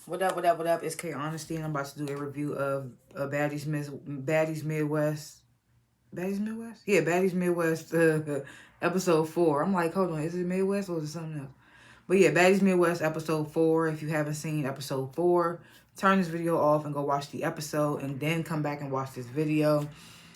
What up, what up, what up? It's K.Honesty, and I'm about to do a review of Baddies Midwest. Baddies Midwest? Yeah, Baddies Midwest, episode 4. I'm like, hold on, is it Midwest or is it something else? But yeah, Baddies Midwest, episode 4. If you haven't seen episode 4, turn this video off and go watch the episode, and then come back and watch this video.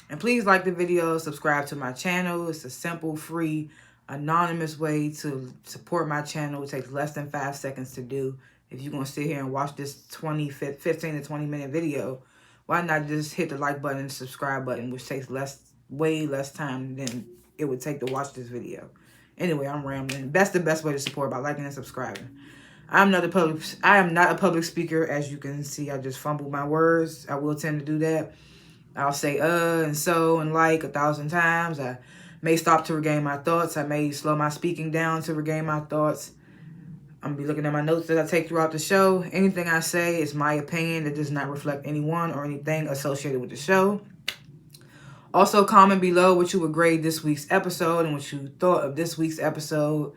And please like the video, subscribe to my channel. It's a simple, free, anonymous way to support my channel. It takes less than 5 seconds to do. If you're going to sit here and watch this 15 to 20 minute video, why not just hit the like button and subscribe button, which takes way less time than it would take to watch this video. Anyway, I'm rambling. That's the best way to support, by liking and subscribing. I am not a public speaker. As you can see, I just fumbled my words. I will tend to do that. I'll say and so and like 1,000 times. I may stop to regain my thoughts. I may slow my speaking down to regain my thoughts. I'm going to be looking at my notes that I take throughout the show. Anything I say is my opinion. It does not reflect anyone or anything associated with the show. Also, comment below what you would grade this week's episode and what you thought of this week's episode.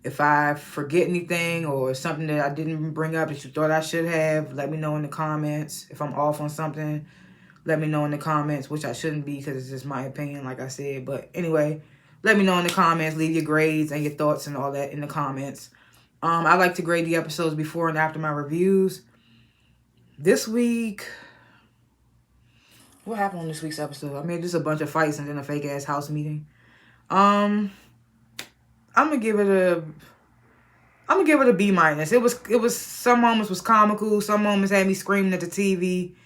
If I forget anything or something that I didn't bring up that you thought I should have, let me know in the comments. If I'm off on something, let me know in the comments, which I shouldn't be because it's just my opinion, like I said. But anyway, let me know in the comments. Leave your grades and your thoughts and all that in the comments. I like to grade the episodes before and after my reviews. This week, what happened on this week's episode? I mean, just a bunch of fights and then a fake ass house meeting. I'm gonna give it a B minus. It was some moments was comical, some moments had me screaming at the TV.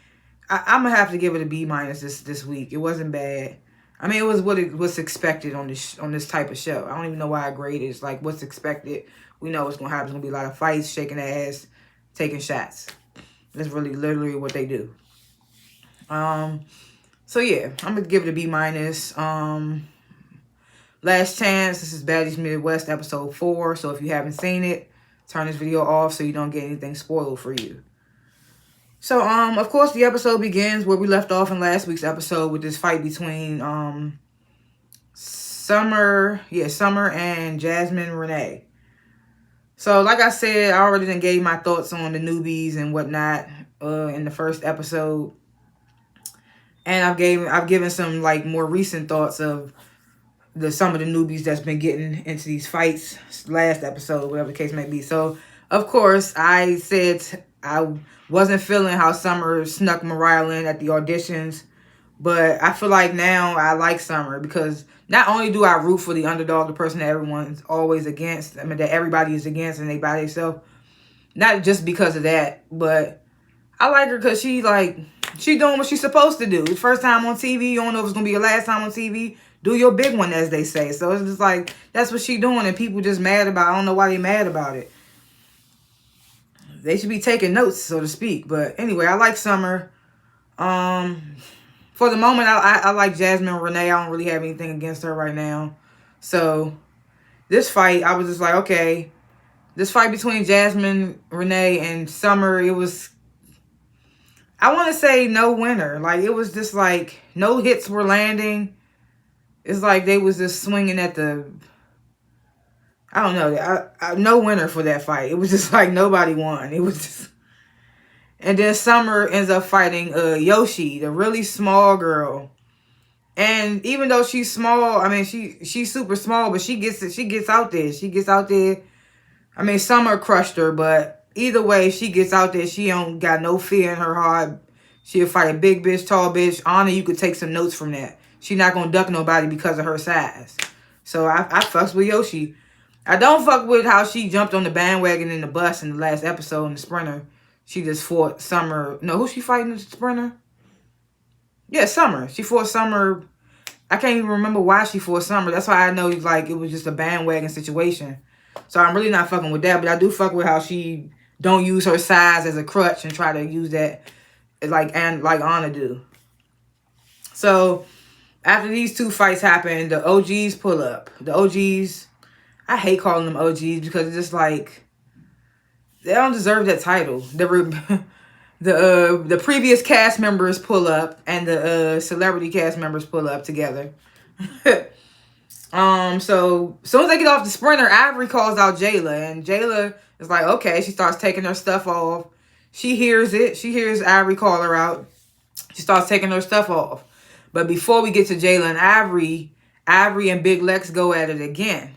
I'm gonna have to give it a B minus this week. It wasn't bad. I mean, it was what it was expected on this type of show. I don't even know why I grade it. It's like what's expected. We know what's gonna happen. It's gonna be a lot of fights, shaking ass, taking shots. That's really literally what they do. So yeah, I'm gonna give it a B minus. Last chance. This is Baddies Midwest episode 4. So if you haven't seen it, turn this video off so you don't get anything spoiled for you. So, of course, the episode begins where we left off in last week's episode with this fight between, Summer and Jasmine Renee. So, like I said, I already done gave my thoughts on the newbies and whatnot, in the first episode. And I've given some, like, more recent thoughts of some of the newbies that's been getting into these fights last episode, whatever the case may be. So, of course, I said I wasn't feeling how Summer snuck Mariah in at the auditions. But I feel like now I like Summer because not only do I root for the underdog, the person that everyone's always against, I mean, that everybody is against and they by themselves. Not just because of that, but I like her because she doing what she's supposed to do. First time on TV, you don't know if it's going to be your last time on TV. Do your big one, as they say. So it's just like, that's what she doing, and people just mad about it. I don't know why they mad about it. They should be taking notes, so to speak. But anyway, I like Summer. For the moment, I like Jasmine Renee. I don't really have anything against her right now. So this fight, I was just like, okay. This fight between Jasmine Renee and Summer, it was, I want to say no winner. Like, it was just like no hits were landing. It's like they was just swinging at the, I don't know. No winner for that fight. It was just like nobody won. It was just, and then Summer ends up fighting Yoshi, the really small girl. And even though she's small, I mean she's super small, but she gets out there. She gets out there. I mean, Summer crushed her, but either way, she gets out there. She don't got no fear in her heart. She'll fight a big bitch, tall bitch. Honor, you could take some notes from that. She not gonna duck nobody because of her size. So I fucks with Yoshi. I don't fuck with how she jumped on the bandwagon in the bus in the last episode in the Sprinter. She just fought Summer. No, who's she fighting in the Sprinter? Yeah, Summer. She fought Summer. I can't even remember why she fought Summer. That's why I know like it was just a bandwagon situation. So I'm really not fucking with that. But I do fuck with how she don't use her size as a crutch and try to use that like Anna do. So after these two fights happen, the OGs pull up. The OGs, I hate calling them OGs because it's just like, they don't deserve that title. The previous cast members pull up and the celebrity cast members pull up together. So as soon as they get off the Sprinter, Ivory calls out Jayla, and Jayla is like, okay. She starts taking her stuff off. She hears it. She hears Ivory call her out. She starts taking her stuff off. But before we get to Jayla and Ivory and Big Lex go at it again.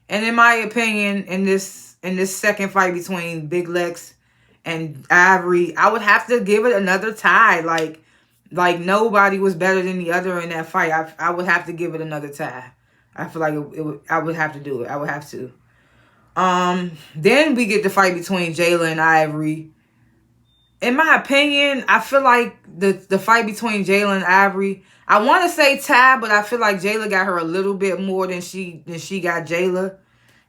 And in my opinion, in this second fight between Big Lex and Ivory, I would have to give it another tie. Like nobody was better than the other in that fight. I would have to give it another tie. I feel like I would have to do it. I would have to. Then we get the fight between Jayla and Ivory. In my opinion, I feel like the fight between Jayla and Ivory, I want to say tie, but I feel like Jayla got her a little bit more than she got Jayla.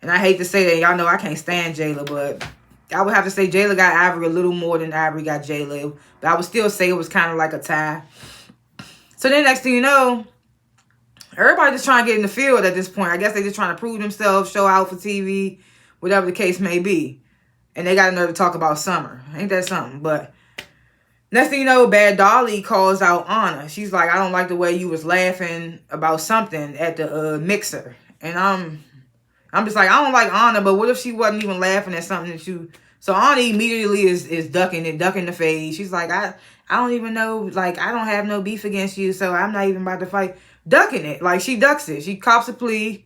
And I hate to say that. Y'all know I can't stand Jayla, but I would have to say Jayla got Ivory a little more than Ivory got Jayla. But I would still say it was kind of like a tie. So then next thing you know, everybody just trying to get in the field at this point. I guess they just trying to prove themselves, show out for TV, whatever the case may be. And they got a nerve to talk about Summer. Ain't that something? But next thing you know, Bad Dolly calls out Anna. She's like, I don't like the way you was laughing about something at the mixer. And I'm just like, I don't like Anna, but what if she wasn't even laughing at something that you... So Anna immediately is ducking the fade. She's like, I don't even know, like, I don't have no beef against you, so I'm not even about to fight. Ducking it. Like, she ducks it. She cops a plea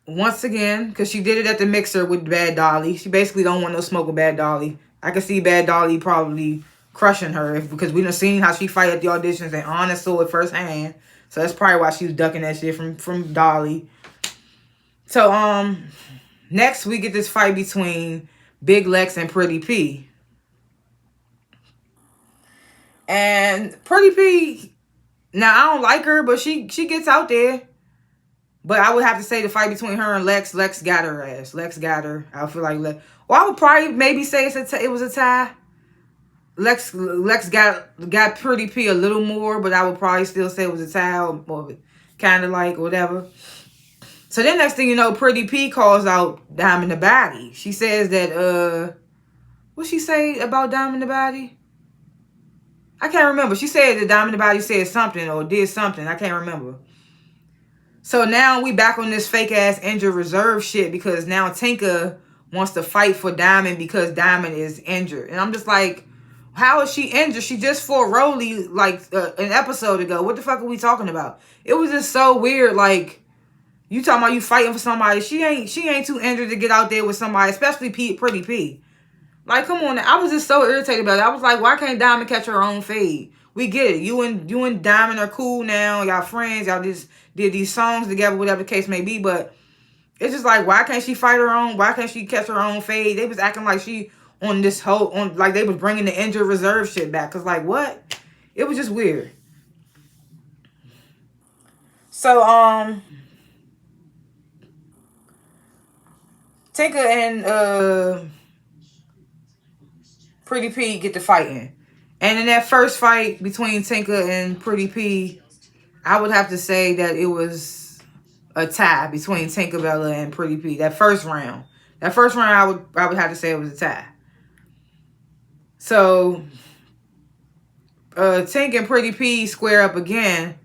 once again, because she did it at the mixer with Bad Dolly. She basically don't want no smoke with Bad Dolly. I can see Bad Dolly probably crushing her because we done seen how she fight at the auditions and Anna saw it firsthand. So that's probably why she was ducking that shit from Dolly. So, next we get this fight between Big Lex and Pretty P. And Pretty P, now I don't like her, but she gets out there. But I would have to say the fight between her and Lex got her ass. Lex got her. I feel like Lex. Well, I would probably maybe say it was a tie. Lex got Pretty P a little more, but I would probably still say it was a tie or kind of like whatever. So then next thing you know, Pretty P calls out Diamond the Baddie. She says that, what she say about Diamond the Baddie? I can't remember. She said that Diamond the Baddie said something or did something. I can't remember. So now we back on this fake-ass injured reserve shit because now Tinka wants to fight for Diamond because Diamond is injured. And I'm just like, how is she injured? She just fought Rolly like an episode ago. What the fuck are we talking about? It was just so weird. Like, you talking about you fighting for somebody. She ain't too injured to get out there with somebody, especially Pretty P. Like, come on. I was just so irritated about it. I was like, why can't Diamond catch her own fade? We get it. You and Diamond are cool now. Y'all friends. Y'all just did these songs together, whatever the case may be. But it's just like, why can't she fight her own? Why can't she catch her own fade? They was acting like she on this whole, like they was bringing the injured reserve shit back. Because, like, what? It was just weird. So, Tinka and Pretty P get to fighting. And in that first fight between Tinka and Pretty P, I would have to say that it was a tie between Tinkerbella and Pretty P. That first round. I would have to say it was a tie. So Tink and Pretty P square up again.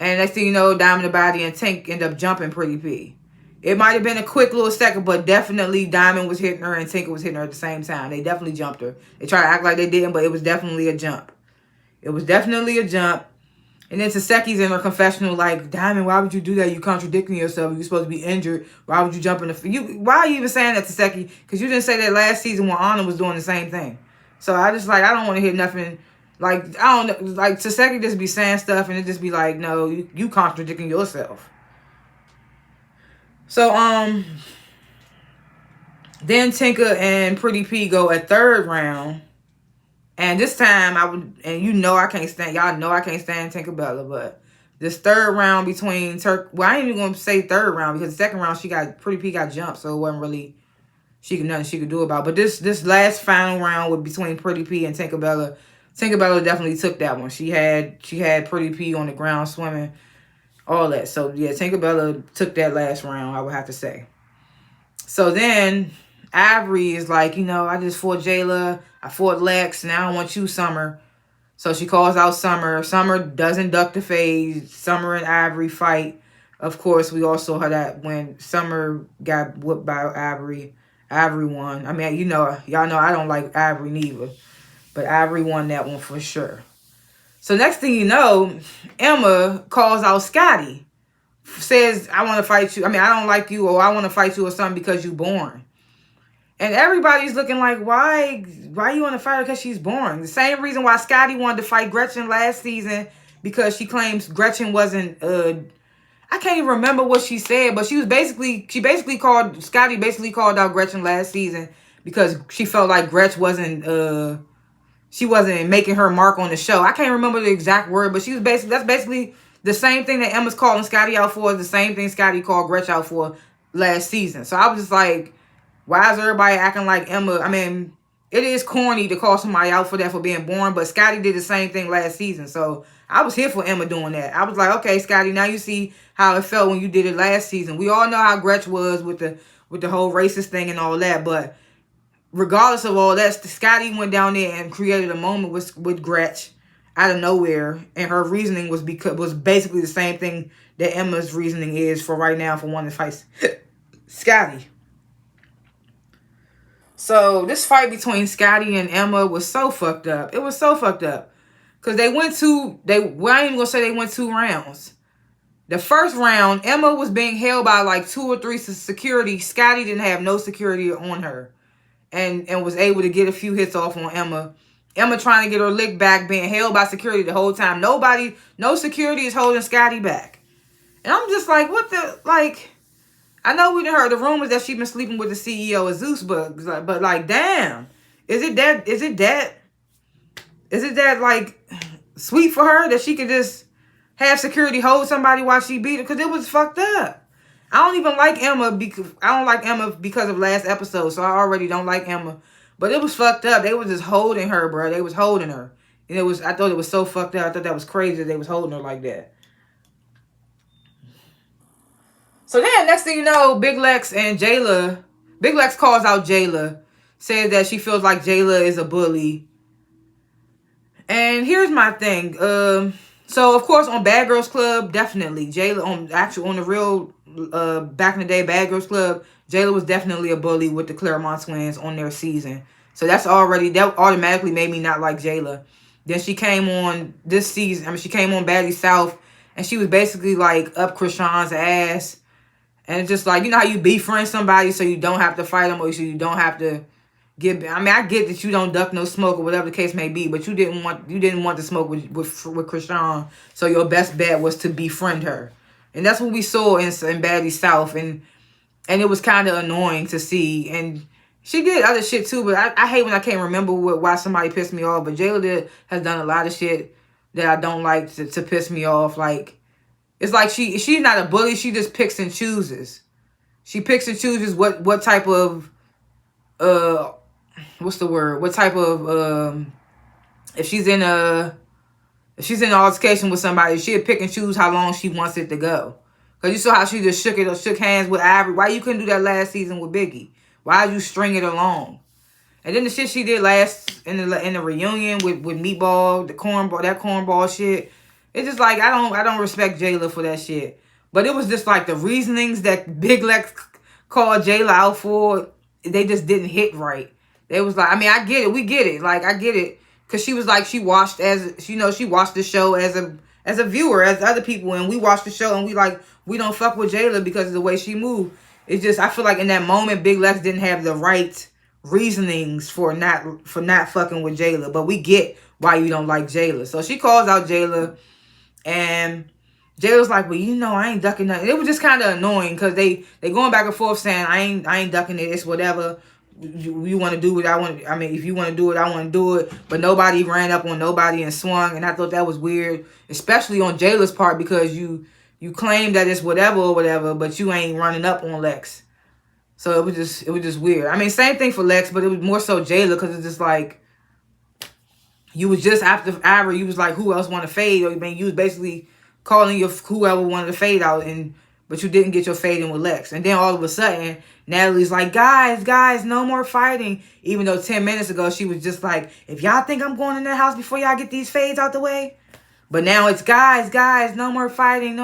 And next thing you know, Diamond the Baddie and Tink end up jumping Pretty P. It might have been a quick little second, but definitely Diamond was hitting her and Tinker was hitting her at the same time. They definitely jumped her. They tried to act like they didn't, but it was definitely a jump. It was definitely a jump. And then Taseki's in her confessional like, Diamond, why would you do that? You contradicting yourself. You're supposed to be injured. Why would you jump in the... Why are you even saying that, Taseki? Because you didn't say that last season when Anna was doing the same thing. So I just like, I don't want to hear nothing... Like, I don't know. Like, Taseki just be saying stuff and it just be like, no, you contradicting yourself. So, then Tinka and Pretty P go a third round. And this time, and you know I can't stand, y'all know I can't stand Tinkerbella, but this third round between well, I ain't even going to say third round because the second round, Pretty P got jumped, so it wasn't really, nothing she could do about it. But this last final round between Pretty P and Tinkerbella definitely took that one. She had Pretty P on the ground swimming. All that. So, yeah, Tinkerbella took that last round, I would have to say. So then, Ivory is like, I just fought Jayla. I fought Lex. Now I want you, Summer. So she calls out Summer. Summer doesn't duck the fade. Summer and Ivory fight. Of course, we all saw her that when Summer got whooped by Ivory. Ivory won. I mean, y'all know I don't like Ivory neither. But Ivory won that one for sure. So next thing you know, Emma calls out Scotty. Says, I want to fight you. I mean, I don't like you, or I want to fight you or something because you born. And everybody's looking like, why you want to fight her because she's born? The same reason why Scotty wanted to fight Gretchen last season, because she claims Gretchen wasn't, I can't even remember what she said, but Scotty basically called out Gretchen last season because she felt like Gretchen wasn't, she wasn't making her mark on the show. I can't remember the exact word, but that's basically the same thing that Emma's calling Scotty out for, is the same thing Scotty called Gretchen out for last season. So I was just like, why is everybody acting like Emma? I mean, it is corny to call somebody out for that, for being born, but Scotty did the same thing last season. So I was here for Emma doing that. I was like, okay, Scotty, now you see how it felt when you did it last season. We all know how Gretchen was with the whole racist thing and all that, but regardless of all that, Scotty went down there and created a moment with Gretchen out of nowhere, and her reasoning was basically the same thing that Emma's reasoning is for right now for wanting to fight Scotty. So this fight between Scotty and Emma was so fucked up. It was so fucked up. Because I ain't even gonna say they went 2 rounds. The first round, Emma was being held by like 2 or 3 security. Scotty didn't have no security on her. And was able to get a few hits off on Emma. Emma trying to get her lick back, being held by security the whole time. No security is holding Scotty back. And I'm just like, what the, like, I know we done heard the rumors that she been sleeping with the CEO of Zeus, but like, damn, is it that like sweet for her that she could just have security hold somebody while she beat her? Because it was fucked up. I don't even like Emma because of last episode, so I already don't like Emma. But it was fucked up. They was just holding her, bro. They was holding her, and I thought it was so fucked up. I thought that was crazy that they was holding her like that. So then, next thing you know, Big Lex calls out Jayla, says that she feels like Jayla is a bully. And here's my thing. So of course on Bad Girls Club, definitely Jayla on the real back in the day Bad Girls Club, Jayla was definitely a bully with the Claremont twins on their season. So that automatically made me not like Jayla. Then she came on this season. I mean, she came on Baddies South, and she was basically like up Krishan's ass. And it's just like, you know how you befriend somebody so you don't have to fight them, or so you don't have to I mean, I get that you don't duck no smoke or whatever the case may be, but you didn't want to smoke with Krishan, so your best bet was to befriend her. And that's what we saw in Baddies South, and it was kind of annoying to see. And she did other shit too, but I hate when I can't remember why somebody pissed me off. But Jayla has done a lot of shit that I don't like to piss me off. Like, it's like she's not a bully. She just picks and chooses. She picks and chooses what type of what's the word? What type of if she's in an altercation with somebody, she'll pick and choose how long she wants it to go. Cause you saw how she just shook hands with Ivory. Why you couldn't do that last season with Biggie? Why you string it along? And then the shit she did last in the reunion with Meatball, that cornball shit. It's just like I don't respect Jayla for that shit. But it was just like the reasonings that Big Lex called Jayla out for, they just didn't hit right. They was like, I mean, I get it, we get it, like I get it, cause she was like she watched the show as a viewer, as other people, and we watched the show and we don't fuck with Jayla because of the way she moved. It's just I feel like in that moment Big Lex didn't have the right reasonings for not fucking with Jayla, but we get why you don't like Jayla. So she calls out Jayla, and Jayla's like, well, I ain't ducking nothing. It was just kind of annoying because they going back and forth saying I ain't ducking it. It's whatever. You want to do what I want. I mean, if you want to do it, I want to do it. But nobody ran up on nobody and swung, and I thought that was weird, especially on Jayla's part, because you claim that it's whatever, but you ain't running up on Lex. So it was just weird. I mean, same thing for Lex, but it was more so Jayla, because it's just like you was just after Ivory. You was like, who else want to fade? Or you was basically calling your whoever wanted to fade out, but you didn't get your fade in with Lex. And then all of a sudden, Natalie's like, guys, no more fighting. Even though 10 minutes ago, she was just like, if y'all think I'm going in that house before y'all get these fades out the way. But now it's guys, no more fighting.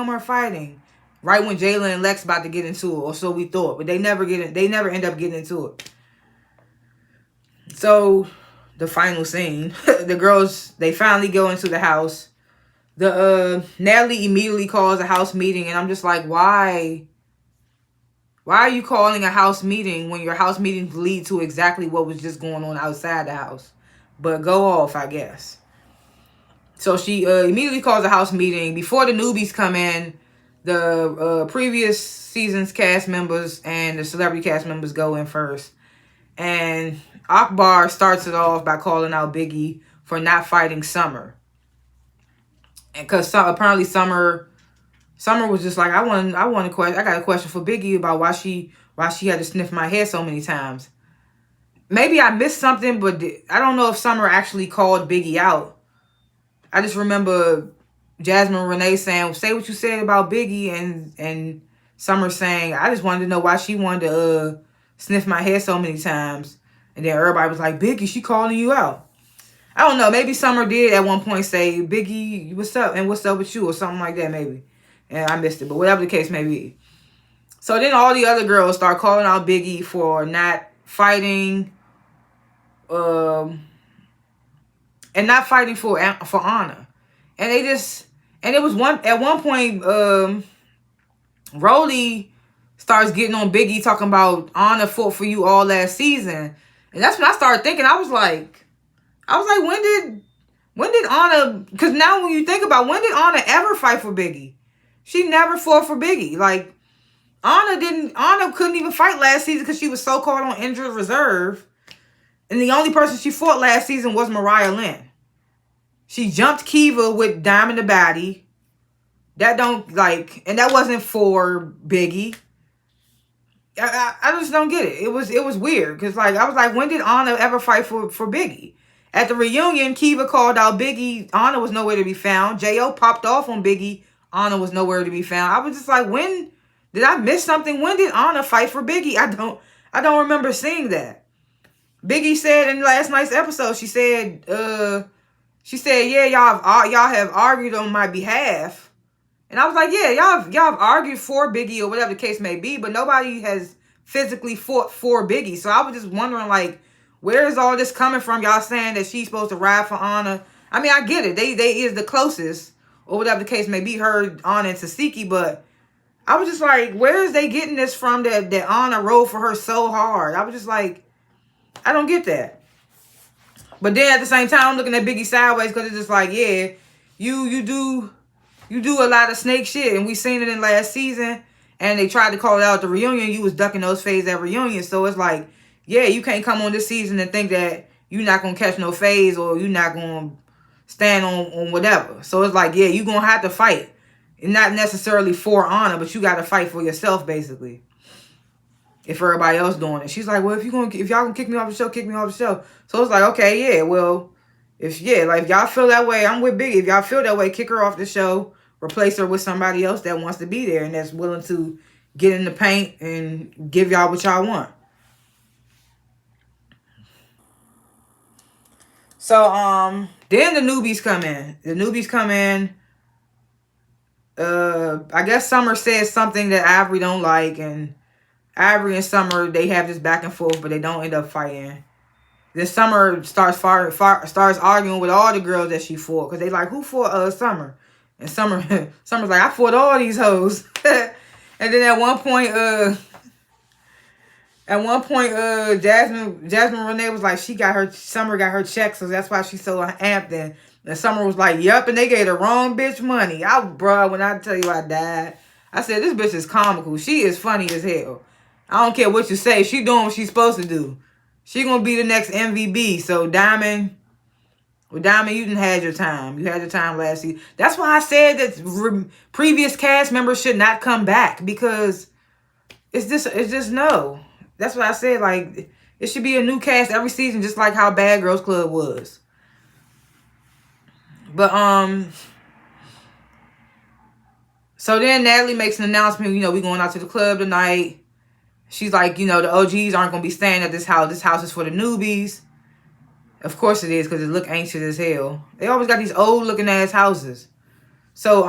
Right when Jayla and Lex about to get into it, or so we thought. But they never end up getting into it. So the final scene, the girls, they finally go into the house. The Natalie immediately calls a house meeting, and I'm just like, why are you calling a house meeting when your house meetings lead to exactly what was just going on outside the house? But go off, I guess. So she immediately calls a house meeting. Before the newbies come in, the previous season's cast members and the celebrity cast members go in first. And Akbar starts it off by calling out Biggie for not fighting Summer. And because apparently Summer was just like, I got a question for Biggie about why she had to sniff my hair so many times. Maybe I missed something, but I don't know if Summer actually called Biggie out. I just remember Jasmine Renee saying, say what you said about Biggie, and Summer saying, I just wanted to know why she wanted to sniff my hair so many times. And then everybody was like, Biggie, she calling you out. I don't know. Maybe Summer did at one point say, Biggie, what's up? And what's up with you? Or something like that, maybe. And I missed it. But whatever the case may be. So then all the other girls start calling out Biggie for not fighting, and not fighting for honor. And they just, and it was at one point, Rolly starts getting on Biggie talking about honor fought for you all last season. And that's when I started thinking, I was like, when did Anna, because now when you think about, when did Anna ever fight for Biggie? She never fought for Biggie. Like, Anna couldn't even fight last season because she was so caught on injured reserve. And the only person she fought last season was Mariah Lynn. She jumped Kiva with Diamond the Baddie. And that wasn't for Biggie. I just don't get it. It was weird. Because, like, I was like, when did Anna ever fight for Biggie? At the reunion, Kiva called out Biggie. Anna was nowhere to be found. J.O. popped off on Biggie. Anna was nowhere to be found. I was just like, when did I miss something? When did Anna fight for Biggie? I don't remember seeing that. Biggie said in last night's episode, she said, yeah, y'all have argued on my behalf. And I was like, yeah, y'all have argued for Biggie or whatever the case may be, but nobody has physically fought for Biggie. So I was just wondering, like, where is all this coming from? Y'all saying that she's supposed to ride for Anna. I mean, I get it. They is the closest, or whatever the case may be, her, Anna, and Tasiki, but I was just like, where is they getting this from that Anna rode for her so hard? I was just like, I don't get that. But then at the same time, I'm looking at Biggie sideways because it's just like, yeah, you do a lot of snake shit, and we seen it in last season, and they tried to call it out at the reunion. You was ducking those fades at reunion, so it's like, yeah, you can't come on this season and think that you're not going to catch no phase or you're not going to stand on whatever. So it's like, yeah, you're going to have to fight. And not necessarily for honor, but you got to fight for yourself, basically. If everybody else doing it. She's like, well, if y'all going to kick me off the show, kick me off the show. So it's like, okay, yeah, well, if y'all feel that way, I'm with Biggie. If y'all feel that way, kick her off the show. Replace her with somebody else that wants to be there and that's willing to get in the paint and give y'all what y'all want. So, then the newbies come in. I guess Summer says something that Ivory don't like, and Ivory and Summer, they have this back and forth, but they don't end up fighting. Then Summer starts arguing with all the girls that she fought, because they like, who fought Summer? And Summer's like, I fought all these hoes. And then at one point, Jasmine Renee was like, Summer got her check, so that's why she's so amped. And Summer was like, yup, and they gave the wrong bitch money. When I tell you I died, I said, this bitch is comical. She is funny as hell. I don't care what you say. She doing what she's supposed to do. She gonna be the next MVB. So Diamond, you didn't have your time. You had your time last season. That's why I said that previous cast members should not come back, because it's just no. That's what I said. Like, it should be a new cast every season, just like how Bad Girls Club was. But so then Natalie makes an announcement. We going out to the club tonight. She's like, the OGs aren't gonna be staying at this house. This house is for the newbies. Of course it is, because it look ancient as hell. They always got these old looking ass houses. So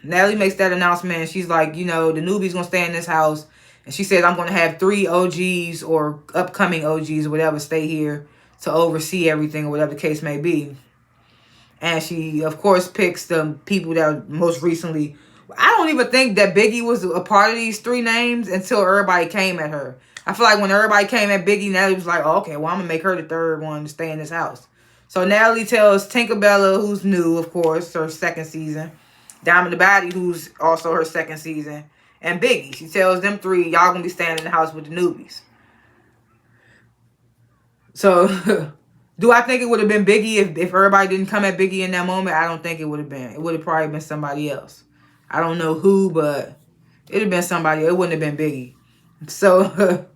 Natalie makes that announcement, and she's like, the newbies gonna stay in this house. And she says, I'm gonna have 3 OGs or upcoming OGs or whatever stay here to oversee everything or whatever the case may be. And she, of course, picks the people that most recently... I don't even think that Biggie was a part of these 3 names until everybody came at her. I feel like when everybody came at Biggie, Natalie was like, oh, okay, well, I'm going to make her the 3rd one to stay in this house. So Natalie tells Tinkerbella, who's new, of course, her 2nd season. Diamond the Baddie, who's also her 2nd season. And Biggie. She tells them 3, y'all going to be staying in the house with the newbies. So... do I think it would have been Biggie if everybody didn't come at Biggie in that moment? I don't think it would have been. It would have probably been somebody else. I don't know who, but it would have been somebody. It wouldn't have been Biggie. So,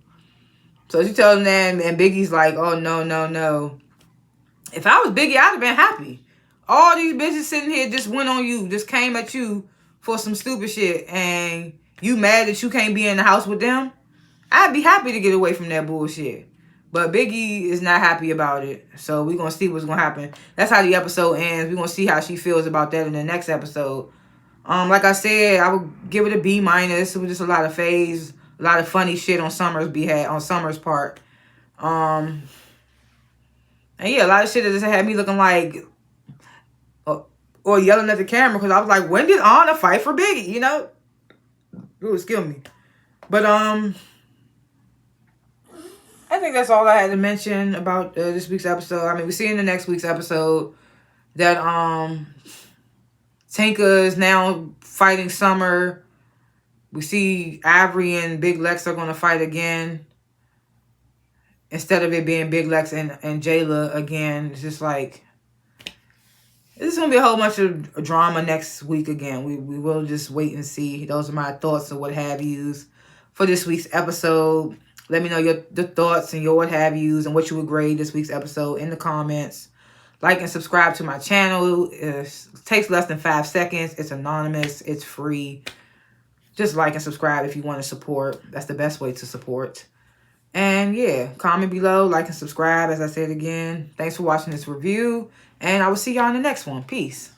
so she tells him that, and Biggie's like, oh, no, no, no. If I was Biggie, I'd have been happy. All these bitches sitting here just went on you, just came at you for some stupid shit, and you mad that you can't be in the house with them? I'd be happy to get away from that bullshit. But Biggie is not happy about it. So we're going to see what's going to happen. That's how the episode ends. We're going to see how she feels about that in the next episode. Like I said, I would give it a B-. It was just a lot of phase, a lot of funny shit on Summer's part. And yeah, a lot of shit that just had me looking like... or yelling at the camera. Because I was like, when did Anna fight for Biggie? You know? It was killing me. But, I think that's all I had to mention about this week's episode. I mean, we see in the next week's episode that Tinka is now fighting Summer. We see Avery and Big Lex are going to fight again. Instead of it being Big Lex and Jayla again. It's just like... This is going to be a whole bunch of drama next week again. We will just wait and see. Those are my thoughts or what have yous for this week's episode. Let me know the thoughts and your what have yous and what you would grade this week's episode in the comments. Like and subscribe to my channel. It takes less than 5 seconds. It's anonymous. It's free. Just like and subscribe if you want to support. That's the best way to support. And yeah, comment below, like and subscribe as I said again. Thanks for watching this review. And I will see y'all in the next one. Peace.